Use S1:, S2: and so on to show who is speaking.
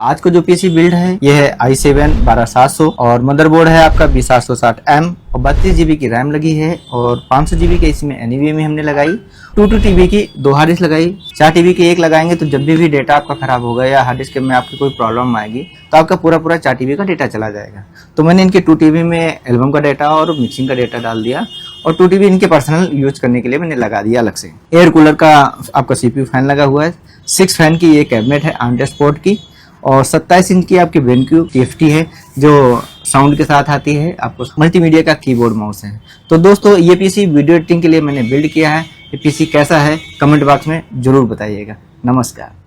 S1: आज का जो पीसी बिल्ड है ये है i7 12700 और मदरबोर्ड है आपका B760M और 32 GB की रैम लगी है और 500 GB के इसमें NVMe हमने लगाई, 2 TB की 2 हार्ड डिस्क लगाई, 4 TB की एक लगाएंगे तो जब भी डेटा आपका खराब होगा या हार्ड डिस्क में आपकी कोई प्रॉब्लम आएगी तो आपका पूरा 4 TB का डेटा चला जाएगा। तो मैंने इनके 2 TB में एल्बम का डेटा और मिक्सिंग का डेटा डाल दिया और 2 TB इनके पर्सनल यूज करने के लिए मैंने लगा दिया अलग से। एयर कूलर का आपका CPU फैन लगा हुआ है, 6 फैन की ये कैबिनेट है आर्मरेस्ट स्पोर्ट की और 27 इंच की आपकी BenQ TFT है जो साउंड के साथ आती है। आपको मल्टीमीडिया का कीबोर्ड माउस है। तो दोस्तों ये पीसी वीडियो एडिटिंग के लिए मैंने बिल्ड किया है। ये पीसी कैसा है कमेंट बॉक्स में जरूर बताइएगा। नमस्कार।